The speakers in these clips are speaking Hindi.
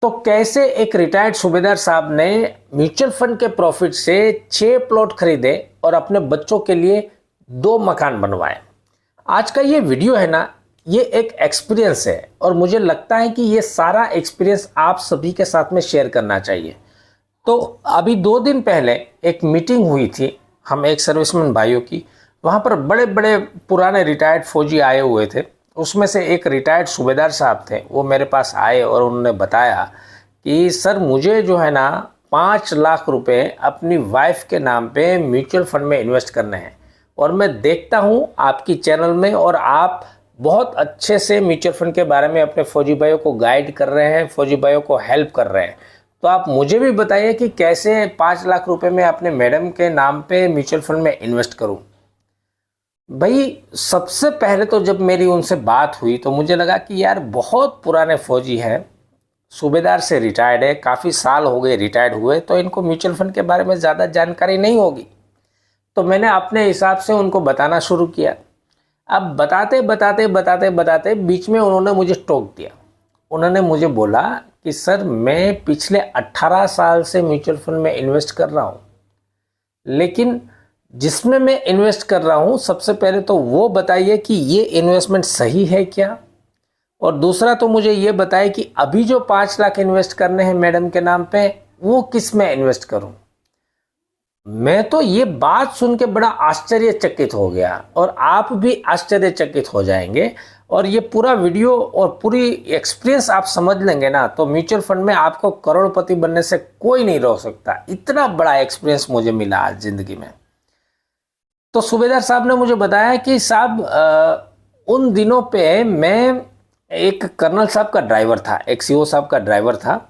तो कैसे एक रिटायर्ड सूबेदार साहब ने म्यूचुअल फंड के प्रॉफिट से 6 प्लॉट खरीदे और अपने बच्चों के लिए 2 मकान बनवाए। आज का ये वीडियो है ना, ये एक एक्सपीरियंस है और मुझे लगता है कि ये सारा एक्सपीरियंस आप सभी के साथ में शेयर करना चाहिए। तो अभी 2 दिन पहले एक मीटिंग हुई थी हम एक सर्विसमैन भाइयों की। वहाँ पर बड़े बड़े पुराने रिटायर्ड फौजी आए हुए थे। उसमें से एक रिटायर्ड सूबेदार साहब थे, वो मेरे पास आए और उन्होंने बताया कि सर मुझे जो है ना 5 लाख रुपए अपनी वाइफ के नाम पे म्यूचुअल फंड में इन्वेस्ट करने हैं और मैं देखता हूँ आपकी चैनल में और आप बहुत अच्छे से म्यूचुअल फंड के बारे में अपने फौजी भाइयों को गाइड कर रहे हैं, फौजी भाइयों को हेल्प कर रहे हैं। तो आप मुझे भी बताइए कि कैसे 5 लाख रुपए मैं अपने मैडम के नाम पे म्यूचुअल फंड में इन्वेस्ट करूं। भाई सबसे पहले तो जब मेरी उनसे बात हुई तो मुझे लगा कि यार बहुत पुराने फौजी हैं, सूबेदार से रिटायर्ड है, काफ़ी साल हो गए रिटायर्ड हुए, तो इनको म्यूचुअल फंड के बारे में ज़्यादा जानकारी नहीं होगी। तो मैंने अपने हिसाब से उनको बताना शुरू किया। अब बताते बताते बताते बताते बीच में उन्होंने मुझे टोक दिया। उन्होंने मुझे बोला कि सर मैं पिछले 18 साल से म्यूचुअल फंड में इन्वेस्ट कर रहा हूँ, लेकिन जिसमें मैं इन्वेस्ट कर रहा हूँ सबसे पहले तो वो बताइए कि ये इन्वेस्टमेंट सही है क्या, और दूसरा तो मुझे ये बताइए कि अभी जो 5 लाख इन्वेस्ट करने हैं मैडम के नाम पे वो किस में इन्वेस्ट करूं। मैं तो ये बात सुन के बड़ा आश्चर्यचकित हो गया और आप भी आश्चर्यचकित हो जाएंगे। और ये पूरा वीडियो और पूरी एक्सपीरियंस आप समझ लेंगे ना तो म्यूचुअल फंड में आपको करोड़पति बनने से कोई नहीं रोक सकता। इतना बड़ा एक्सपीरियंस मुझे मिला आज जिंदगी में। तो सूबेदार साहब ने मुझे बताया कि साहब उन दिनों पे मैं एक कर्नल साहब का ड्राइवर था, एक सीओ साहब का ड्राइवर था,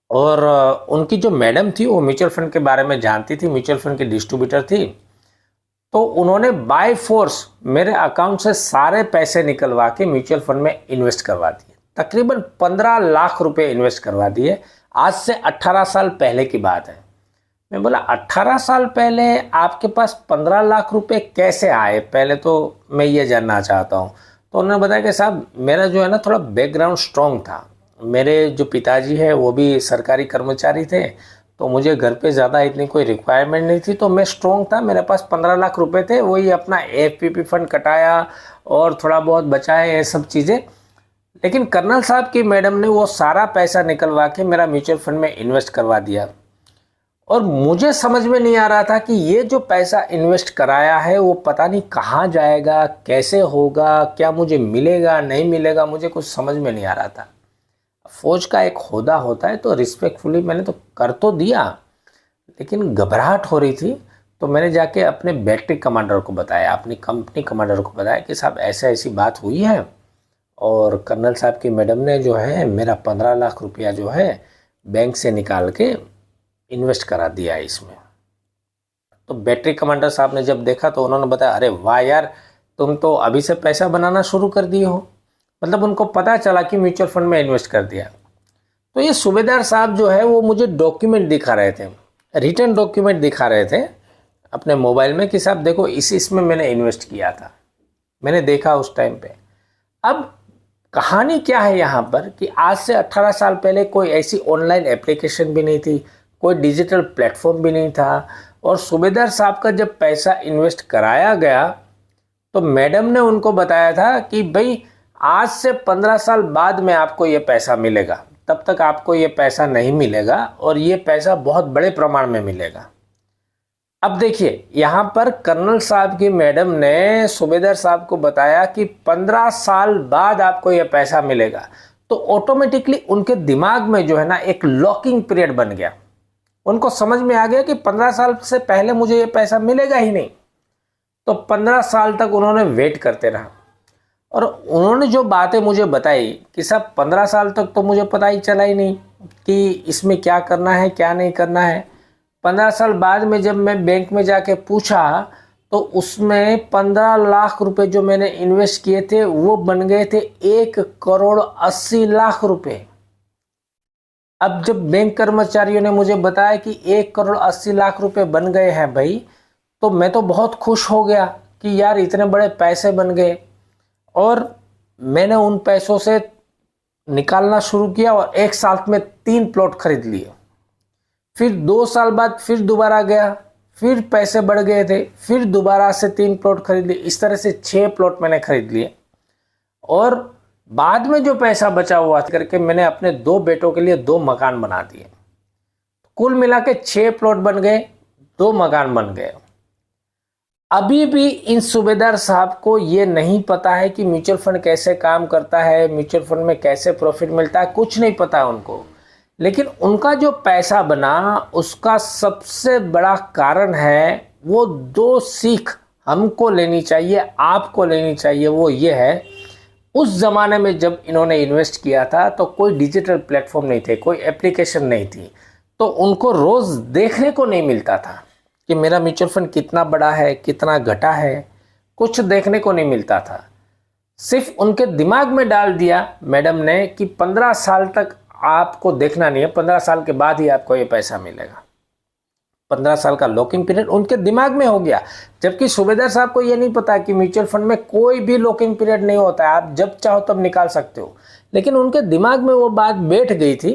और उनकी जो मैडम थी वो म्यूचुअल फंड के बारे में जानती थी, म्यूचुअल फंड की डिस्ट्रीब्यूटर थी। तो उन्होंने बाय फोर्स मेरे अकाउंट से सारे पैसे निकलवा के म्यूचुअल फंड में इन्वेस्ट करवा दिए। तकरीबन 15 लाख रुपए इन्वेस्ट करवा दिए। आज से 18 साल पहले की बात है। मैं बोला 18 साल पहले आपके पास 15 लाख रुपए कैसे आए, पहले तो मैं ये जानना चाहता हूँ। तो उन्होंने बताया कि साहब मेरा जो है ना थोड़ा बैकग्राउंड स्ट्रॉन्ग था। मेरे जो पिताजी है वो भी सरकारी कर्मचारी थे, तो मुझे घर पे ज़्यादा इतनी कोई रिक्वायरमेंट नहीं थी, तो मैं स्ट्रॉन्ग था। मेरे पास 15 लाख रुपए थे, वही अपना एफपीपी फंड कटाया और थोड़ा बहुत बचाया, ये सब चीज़ें। लेकिन कर्नल साहब की मैडम ने वो सारा पैसा निकलवा के मेरा म्यूचुअल फंड में इन्वेस्ट करवा दिया। और मुझे समझ में नहीं आ रहा था कि ये जो पैसा इन्वेस्ट कराया है वो पता नहीं कहाँ जाएगा, कैसे होगा, क्या मुझे मिलेगा नहीं मिलेगा, मुझे कुछ समझ में नहीं आ रहा था। फौज का एक होदा होता है तो रिस्पेक्टफुली मैंने तो कर तो दिया, लेकिन घबराहट हो रही थी। तो मैंने जाके अपने बैटरी कमांडर को बताया, अपनी कंपनी कमांडर को बताया कि साहब ऐसे ऐसी बात हुई है और कर्नल साहब की मैडम ने जो है मेरा 15 लाख रुपया जो है बैंक से निकाल के इन्वेस्ट करा दिया है इसमें। तो बैटरी कमांडर साहब ने जब देखा तो उन्होंने बताया, अरे वाह यार, तुम तो अभी से पैसा बनाना शुरू कर दिए हो। मतलब उनको पता चला कि म्यूचुअल फंड में इन्वेस्ट कर दिया। तो ये सूबेदार साहब जो है वो मुझे डॉक्यूमेंट दिखा रहे थे, रिटर्न डॉक्यूमेंट दिखा रहे थे अपने मोबाइल में कि साहब देखो इसमें मैंने इन्वेस्ट किया था, मैंने देखा उस टाइम पे। अब कहानी क्या है यहाँ पर कि आज से 18 साल पहले कोई ऐसी ऑनलाइन एप्लीकेशन भी नहीं थी, कोई डिजिटल प्लेटफॉर्म भी नहीं था, और सूबेदार साहब का जब पैसा इन्वेस्ट कराया गया तो मैडम ने उनको बताया था कि भाई आज से 15 साल बाद में आपको ये पैसा मिलेगा, तब तक आपको ये पैसा नहीं मिलेगा और ये पैसा बहुत बड़े प्रमाण में मिलेगा। अब देखिए यहाँ पर कर्नल साहब की मैडम ने सूबेदार साहब को बताया कि 15 साल बाद आपको ये पैसा मिलेगा, तो ऑटोमेटिकली उनके दिमाग में जो है ना एक लॉकिंग पीरियड बन गया। उनको समझ में आ गया कि 15 साल से पहले मुझे ये पैसा मिलेगा ही नहीं। तो 15 साल तक उन्होंने वेट करते रहा और उन्होंने जो बातें मुझे बताई कि सब 15 साल तक तो मुझे पता ही चला ही नहीं कि इसमें क्या करना है क्या नहीं करना है। 15 साल बाद में जब मैं बैंक में जाके पूछा तो उसमें 15 लाख रुपए जो मैंने इन्वेस्ट किए थे वो बन गए थे 1,80,00,000 रुपए। अब जब बैंक कर्मचारियों ने मुझे बताया कि 1,80,00,000 रुपए बन गए हैं भाई, तो मैं तो बहुत खुश हो गया कि यार इतने बड़े पैसे बन गए। और मैंने उन पैसों से निकालना शुरू किया और एक साल में 3 प्लॉट खरीद लिए। फिर 2 साल बाद फिर दोबारा गया, फिर पैसे बढ़ गए थे, फिर दोबारा से 3 प्लॉट खरीद लिए। इस तरह से 6 प्लॉट मैंने खरीद लिए और बाद में जो पैसा बचा हुआ करके मैंने अपने 2 बेटों के लिए 2 मकान बना दिए। कुल मिला के 6 प्लॉट बन गए, 2 मकान बन गए। अभी भी इन सूबेदार साहब को ये नहीं पता है कि म्यूचुअल फंड कैसे काम करता है, म्यूचुअल फंड में कैसे प्रॉफिट मिलता है, कुछ नहीं पता है उनको। लेकिन उनका जो पैसा बना उसका सबसे बड़ा कारण है, वो 2 सीख हमको लेनी चाहिए, आपको लेनी चाहिए। वो ये है, उस ज़माने में जब इन्होंने इन्वेस्ट किया था तो कोई डिजिटल प्लेटफॉर्म नहीं थे, कोई एप्लीकेशन नहीं थी, तो उनको रोज़ देखने को नहीं मिलता था कि मेरा म्यूचुअल फंड कितना बड़ा है, कितना घटा है, कुछ देखने को नहीं मिलता था। सिर्फ उनके दिमाग में डाल दिया मैडम ने कि 15 साल तक आपको देखना नहीं है, 15 साल के बाद ही आपको ये पैसा मिलेगा। 15 साल का लॉकिंग पीरियड उनके दिमाग में हो गया, जबकि सूबेदार साहब को ये नहीं पता कि म्यूचुअल फंड में कोई भी लॉकिंग पीरियड नहीं होता है, आप जब चाहो तब निकाल सकते हो। लेकिन उनके दिमाग में वो बात बैठ गई थी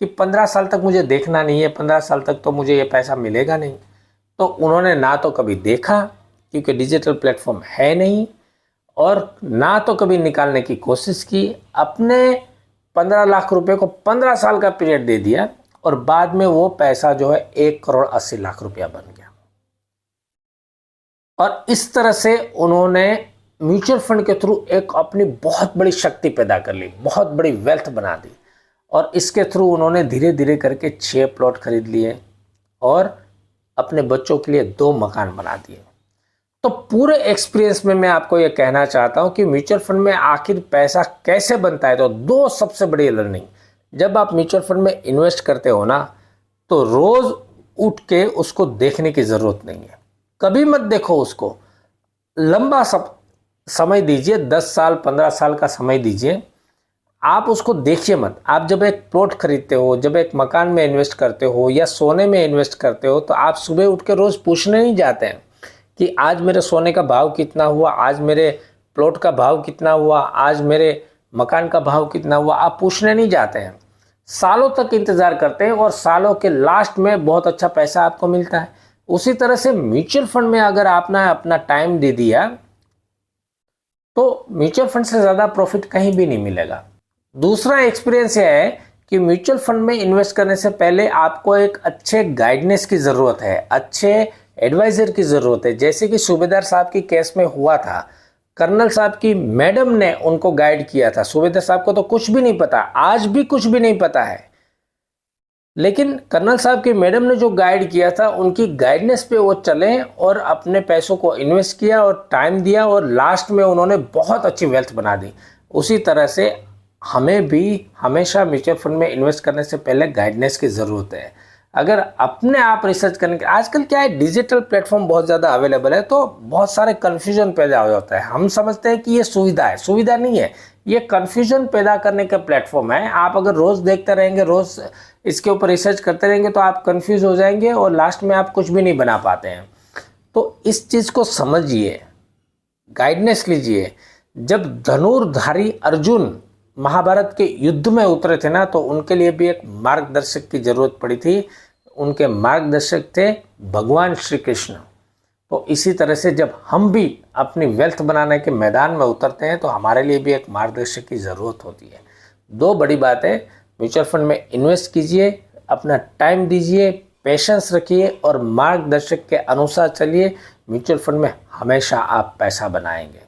कि 15 साल तक मुझे देखना नहीं है, 15 साल तक तो मुझे ये पैसा मिलेगा नहीं। तो उन्होंने ना तो कभी देखा, क्योंकि डिजिटल प्लेटफॉर्म है नहीं, और ना तो कभी निकालने की कोशिश की। अपने 15 लाख रुपए को 15 साल का पीरियड दे दिया और बाद में वो पैसा जो है 1,80,00,000 रुपया बन गया। और इस तरह से उन्होंने म्यूचुअल फंड के थ्रू एक अपनी बहुत बड़ी शक्ति पैदा कर ली, बहुत बड़ी वेल्थ बना दी। और इसके थ्रू उन्होंने धीरे धीरे करके 6 प्लॉट खरीद लिए और अपने बच्चों के लिए 2 मकान बना दिए। तो पूरे एक्सपीरियंस में मैं आपको ये कहना चाहता हूँ कि म्यूचुअल फंड में आखिर पैसा कैसे बनता है। तो 2 सबसे बड़ी लर्निंग, जब आप म्यूचुअल फंड में इन्वेस्ट करते हो ना, तो रोज़ उठ के उसको देखने की ज़रूरत नहीं है, कभी मत देखो उसको। लंबा समय दीजिए, 10 साल 15 साल का समय दीजिए, आप उसको देखिए मत। आप जब एक प्लॉट खरीदते हो, जब एक मकान में इन्वेस्ट करते हो या सोने में इन्वेस्ट करते हो, तो आप सुबह उठ के रोज़ पूछने नहीं जाते हैं कि आज मेरे सोने का भाव कितना हुआ, आज मेरे प्लॉट का भाव कितना हुआ, आज मेरे मकान का भाव कितना हुआ। आप पूछने नहीं जाते हैं, सालों तक इंतज़ार करते हैं और सालों के लास्ट में बहुत अच्छा पैसा आपको मिलता है। उसी तरह से म्यूचुअल फंड में अगर आपने अपना टाइम दे दिया तो म्यूचुअल फंड से ज़्यादा प्रॉफिट कहीं भी नहीं मिलेगा। दूसरा एक्सपीरियंस यह है कि म्यूचुअल फंड में इन्वेस्ट करने से पहले आपको एक अच्छे गाइडेंस की ज़रूरत है, अच्छे एडवाइज़र की ज़रूरत है। जैसे कि सूबेदार साहब की केस में हुआ था, कर्नल साहब की मैडम ने उनको गाइड किया था। सूबेदार साहब को तो कुछ भी नहीं पता, आज भी कुछ भी नहीं पता है, लेकिन कर्नल साहब की मैडम ने जो गाइड किया था, उनकी गाइडेंस पे वो चले और अपने पैसों को इन्वेस्ट किया और टाइम दिया और लास्ट में उन्होंने बहुत अच्छी वेल्थ बना दी। उसी तरह से हमें भी हमेशा म्यूचुअल फंड में इन्वेस्ट करने से पहले गाइडेंस की ज़रूरत है। अगर अपने आप रिसर्च करने के, आजकल क्या है, डिजिटल प्लेटफॉर्म बहुत ज़्यादा अवेलेबल है, तो बहुत सारे कन्फ्यूजन पैदा हो जाता है। हम समझते हैं कि ये सुविधा है, सुविधा नहीं है, ये कन्फ्यूजन पैदा करने का प्लेटफॉर्म है। आप अगर रोज़ देखते रहेंगे, रोज़ इसके ऊपर रिसर्च करते रहेंगे, तो आप कन्फ्यूज हो जाएंगे और लास्ट में आप कुछ भी नहीं बना पाते हैं। तो इस चीज़ को समझिए, गाइडेंस लीजिए। जब धनुर्धारी अर्जुन महाभारत के युद्ध में उतरे थे ना, तो उनके लिए भी एक मार्गदर्शक की जरूरत पड़ी थी। उनके मार्गदर्शक थे भगवान श्री कृष्ण। तो इसी तरह से जब हम भी अपनी वेल्थ बनाने के मैदान में उतरते हैं, तो हमारे लिए भी एक मार्गदर्शक की ज़रूरत होती है। 2 बड़ी बातें, म्यूचुअल फंड में इन्वेस्ट कीजिए, अपना टाइम दीजिए, पेशेंस रखिए और मार्गदर्शक के अनुसार चलिए। म्यूचुअल फंड में हमेशा आप पैसा बनाएंगे।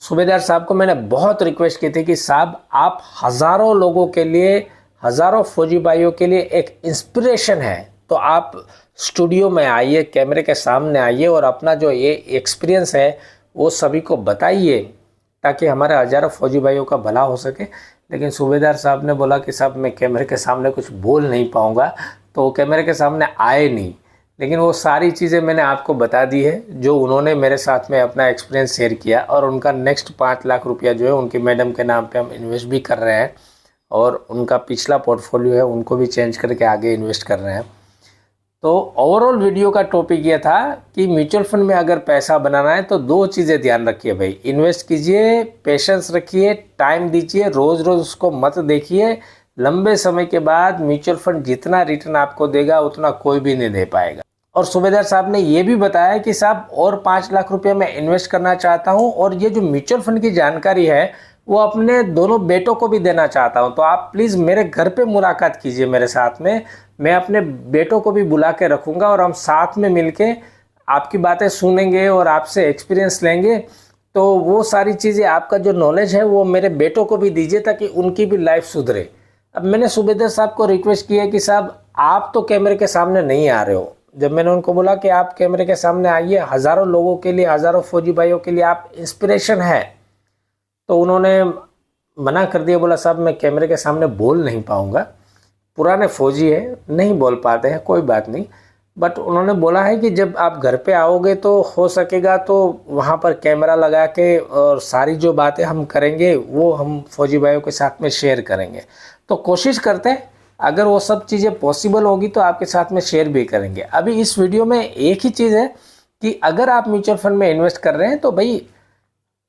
सूबेदार साहब को मैंने बहुत रिक्वेस्ट की थी कि साहब आप हज़ारों लोगों के लिए, हज़ारों फौजी भाइयों के लिए एक इंस्पिरेशन है, तो आप स्टूडियो में आइए, कैमरे के सामने आइए और अपना जो ये एक्सपीरियंस है वो सभी को बताइए, ताकि हमारे हज़ारों फौजी भाइयों का भला हो सके। लेकिन सूबेदार साहब ने बोला कि साहब मैं कैमरे के सामने कुछ बोल नहीं पाऊँगा, तो वो कैमरे के सामने आए नहीं। लेकिन वो सारी चीज़ें मैंने आपको बता दी है जो उन्होंने मेरे साथ में अपना एक्सपीरियंस शेयर किया। और उनका नेक्स्ट 5 लाख रुपया जो है उनकी मैडम के नाम पे हम इन्वेस्ट भी कर रहे हैं, और उनका पिछला पोर्टफोलियो है उनको भी चेंज करके आगे इन्वेस्ट कर रहे हैं। तो ओवरऑल वीडियो का टॉपिक ये था कि म्यूचुअल फंड में अगर पैसा बनाना है तो दो चीज़ें ध्यान रखिए भाई। इन्वेस्ट कीजिए, पेशेंस रखिए, टाइम दीजिए, रोज़ रोज़ उसको मत देखिए। लंबे समय के बाद म्यूचुअल फंड जितना रिटर्न आपको देगा उतना कोई भी नहीं दे पाएगा। और सूबेदार साहब ने ये भी बताया कि साहब और 5 लाख रुपये मैं इन्वेस्ट करना चाहता हूँ और ये जो म्यूचुअल फंड की जानकारी है वो अपने दोनों बेटों को भी देना चाहता हूँ। तो आप प्लीज़ मेरे घर पे मुलाकात कीजिए मेरे साथ में, मैं अपने बेटों को भी बुला के रखूँगा और हम साथ में मिलके आपकी बातें सुनेंगे और आपसे एक्सपीरियंस लेंगे। तो वो सारी चीज़ें, आपका जो नॉलेज है वो मेरे बेटों को भी दीजिए ताकि उनकी भी लाइफ सुधरे। अब मैंने सूबेदार साहब को रिक्वेस्ट किया कि साहब आप तो कैमरे के सामने नहीं आ रहे हो। जब मैंने उनको बोला कि आप कैमरे के सामने आइए, हज़ारों लोगों के लिए, हज़ारों फौजी भाइयों के लिए आप इंस्पिरेशन है, तो उन्होंने मना कर दिया। बोला साहब मैं कैमरे के सामने बोल नहीं पाऊँगा, पुराने फौजी है, नहीं बोल पाते हैं, कोई बात नहीं। बट उन्होंने बोला है कि जब आप घर पे आओगे तो हो सकेगा तो वहाँ पर कैमरा लगा के और सारी जो बातें हम करेंगे वो हम फौजी भाइयों के साथ में शेयर करेंगे। तो कोशिश करते हैं अगर वो सब चीज़ें पॉसिबल होगी तो आपके साथ में शेयर भी करेंगे। अभी इस वीडियो में एक ही चीज़ है कि अगर आप म्यूचुअल फंड में इन्वेस्ट कर रहे हैं तो भाई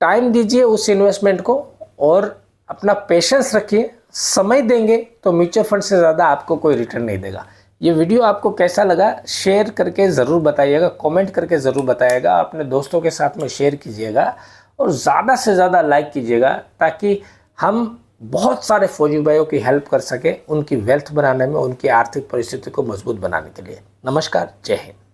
टाइम दीजिए उस इन्वेस्टमेंट को और अपना पेशेंस रखिए। समय देंगे तो म्यूचुअल फंड से ज़्यादा आपको कोई रिटर्न नहीं देगा। ये वीडियो आपको कैसा लगा शेयर करके ज़रूर बताइएगा, कमेंट करके ज़रूर बताइएगा, अपने दोस्तों के साथ में शेयर कीजिएगा और ज़्यादा से ज़्यादा लाइक कीजिएगा ताकि हम बहुत सारे फौजी भाइयों की हेल्प कर सके उनकी वेल्थ बनाने में, उनकी आर्थिक परिस्थिति को मजबूत बनाने के लिए। नमस्कार, जय हिंद।